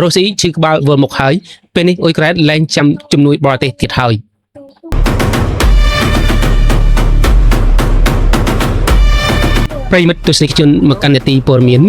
រុស្ស៊ីឈឺក្បាលវិលមកហើយពេលនេះអ៊ុយក្រែនលែងចាំជំនួយបរទេសទៀតហើយប្រិមិត្តទស្សនិកជនមកកាន់នេតិព័ត៌មាន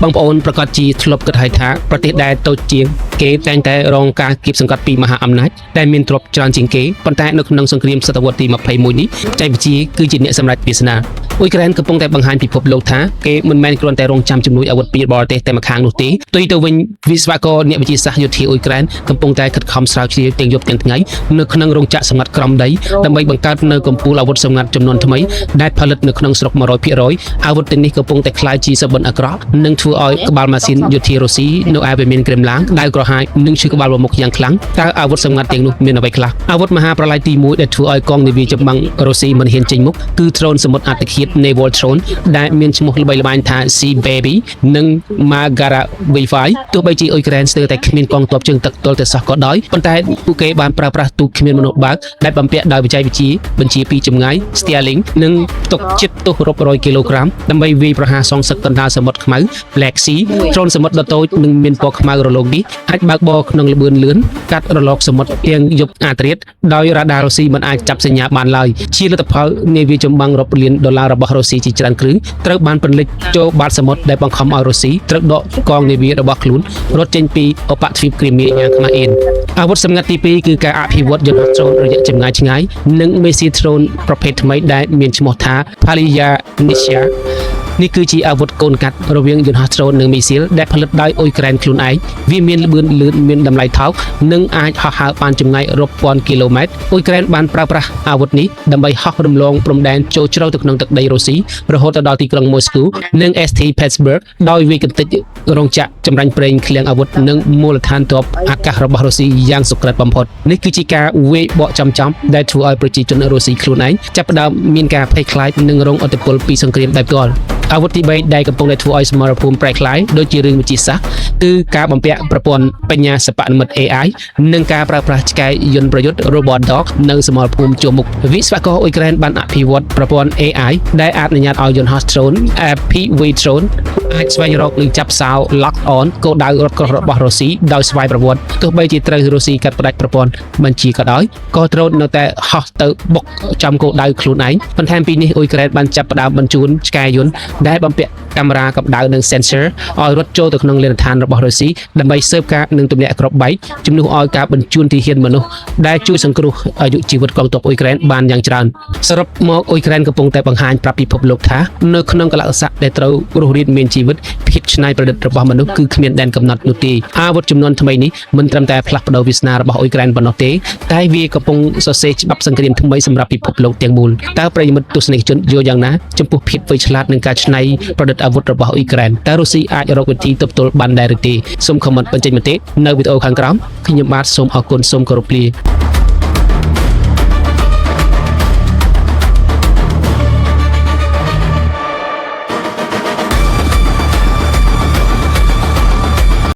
បងប្អូនប្រកាសជាធ្លាប់គិតហើយថាប្រទេសដែលតូចជាងគេតែងតែរងការគៀបសង្កត់ពីមហាអំណាចដែលមានទ្រព្យច្រើនជាងគេប៉ុន្តែនៅក្នុងសង្គ្រាមសតវត្សទី21នេះចៃវិជាគឺជាអ្នកសម្រេចវាសនាអ៊ុយក្រែនកំពុងតែបង្ហាញពិភពលោកថាគេមិនមែនគ្រាន់តែរងចាំជំនួយអាវុធពីបរទេសតែម្ខាងនោះទេផ្ទុយទៅវិញវិស្វករអ្នកវិទ្យាសាស្ត្រយោធាអ៊ុយក្រែនកំពុងតែខិតខំស្រាវជ្រាវទាំងយប់ទាំងថ្ងៃនៅក្នុងរោងចក្រសម្ងាត់ក្រោមដីដើម្បីបង្កើតនៅកំពូលអាវុធសម្ងាត់ចំនួនថ្មីដែលផលិតនៅក្នុងស្រុក 100% អាវុធទាំងនេះកំពុងតែក្លាយជាសបិនអាក្រក់និងធ្វើឲ្យក្បាលម៉ាស៊ីនយោធារុស្ស៊ីនៅឯវិមានក្រែមឡាងដែលក្រហាយនិងឈឺក្បាលមុខយ៉ាងខ្លាំងតើអាវុធសម្ងាត់ទាំងនោះមានអ្វីខ្លះអាវុធមហាប្រឡាយទី1ដែលធ្វើឲ្យកងនាវាចម្បាំងរុស្ស៊ីមិនហ៊ានចេញមុខគឺដ្រូនសមុទ្រអត្តឃាត Naval Drone ដែលមានឈ្មោះល្បីល្បាញថា Sea Baby និង Margara V5 ទោះបីជាអ៊ុយក្រែនស្ទើរតែគ្មានកងទ័ពជើងទឹកទល់តែសោះក៏ដោយប៉ុន្តែពួកគេបានប្រើប្រាស់ទូកគ្មានមនុស្សបើកដែលបំពាក់ដោយបច្ចេកវិទ្យាបញ្ជាពីចម្ងាយ Starlink និងផ្ទុកចិត្តទោសរាប់រយគីឡូក្រាមដើម្បីវាយប្រហារសងសឹកកណ្ដាលសមុទ្រខ្មៅ Black Sea ដ្រូនសមុទ្រដ៏តូចនិងមានពណ៌ខ្មៅរលោងនេះអាចបើកបរក្នុងល្បឿនលឿនកាត់រលកសមុទ្រទាំងយប់អាធ្រាត្រដោយរ៉ាដារុស្ស៊ីមិនអាចចាប់សញ្ញាបានឡើយជាលទ្ធផលនាវាចម្បាំងរាប់លានដុល្លាររបស់រុស្ស៊ីជាច្រើនគ្រឿងត្រូវបានពន្លិចចូលបាតសមុទ្រដែលបង្ខំឲ្យរុស្ស៊ីត្រូវដកកងនាវារបស់ខ្លួនរត់ចេញពីឧបទ្វីបគ្រីមៀយ៉ាងខ្មាស់អៀនអាវុធសម្ងាត់ទី2គឺការអភិវឌ្ឍយន្តហោះដ្រូនរយៈចម្ងាយឆ្ងាយនិងមេស៊ីដ្រូនប្រភេទថ្មីដែលមានឈ្មោះថា Palia Nishaនេះគឺជាអាវុធកូនកាត់រវាងយន្តហោះដ្រូននិងមីស៊ីលដែលផលិតដោយអ៊ុយក្រែនខ្លួនឯងវាមានល្បឿនលឿនមានតម្លៃថោកនិងអាចហោះហើរបានចម្ងាយរាប់ពាន់គីឡូម៉ែត្រអ៊ុយក្រែនបានប្រើប្រាស់អាវុធនេះដើម្បីហោះរំលងព្រំដែនចូលជ្រៅទៅក្នុងទឹកដីរុស្ស៊ីរហូតដល់ទីក្រុងម៉ូស្គូនិង St. Petersburg ដោយវាយកន្តិចរោងចក្រចម្រាញ់ប្រេងឃ្លាំងអាវុធនិងមូលដ្ឋានទ័ពអាកាសរបស់រុស្ស៊ីយ៉ាងសុក្រិតបំផុតនេះគឺជាការវាយបកចំដែលធ្វើឲ្យប្រជាជនរុស្ស៊ីខ្លួនឯងចាប់ផ្ដើមមានការភ័យខ្លាចនិងរងឥទ្ធិពលពីសង្គ្រាមដោយផ្ទាល់អាវុធទី3ដែលកំពុងតែធ្វើឲ្យសមរភូមិប្រែក្លាយដូចជារឿងវិទ្យាសាស្ត្រគឺការបំពាក់ប្រព័ន្ធបញ្ញាសិប្បនិម្មិត AI និងការប្រើប្រាស់ឆ្កែយន្តប្រយុទ្ធ Robot Dog នៅសមរភូមិជួរមុខវិស្វករអ៊ុយក្រែនបានអភិវឌ្ឍប្រព័ន្ធ AI ដែលអនុញ្ញាតឲ្យយន្តហោះ Drone FPV Drone អាចស្វែងរកនិងចាប់សោ Lock on គោលដៅរថក្រោះរបស់រុស្ស៊ីដោយស្វ័យប្រវត្តិទោះបីជាត្រូវរុស្ស៊ីកាត់ផ្តាច់ប្រព័ន្ធបញ្ជាក៏ដោយក៏ Drone នៅតែហោះទៅបុកចំគោលដៅខ្លួនឯងបន្ថែមពីនេះអ៊ុយក្រែនបានចាប់ផ្ដើមបញ្ជូនឆ្កែយន្តដែលបំពាក់កាមេរ៉ាកម្ដៅនិង sensor ឲ្យរត់ចូលទៅក្នុងលេនដ្ឋានរបស់រុស្ស៊ីដើម្បីស៊ើបការនិងទម្លាក់គ្រាប់បែកជំនួសឲ្យការបញ្ជូនទីហ៊ានមនុស្សដែលជួយសង្គ្រោះអាយុជីវិតកងទ័ពអ៊ុយក្រែនបានយ៉ាងច្រើនសរុបមកអ៊ុយក្រែនកំពុងតែបង្ហាញប្រាប់ពិភពលោកថានៅក្នុងកលៈស័កដែលត្រូវរស់រានមានជីវិតភាពច្នៃប្រឌិតរបស់មនុស្សគឺគ្មានដែនកំណត់នោះទេអាវុធចំនួនថ្មីនេះមិនត្រឹមតែផ្លាស់ប្ដូរវាសនារបស់អ៊ុយក្រែនប៉ុណ្ណោះទេតែវាកំពុងសរសេរច្បាប់សង្គ្រាមថ្មីសម្រាប់ពិភពលោកទាំងមូលតើប្រិយមិត្តទស្សនិកជនយល់យ៉ាងណាចំពោះភាពវៃឆ្លាតនិងការច្នៃប្រឌិតអាវុធរបស់អ៊ុយក្រែនតើរុស្ស៊ីអាចរកវិធីទប់ទល់បានដែរឬទេសូមខមមិនបញ្ចេញមតិនៅវីដេអូខាងក្រោមខ្ញុំបាទសូមអរគុណសូមគោរពលា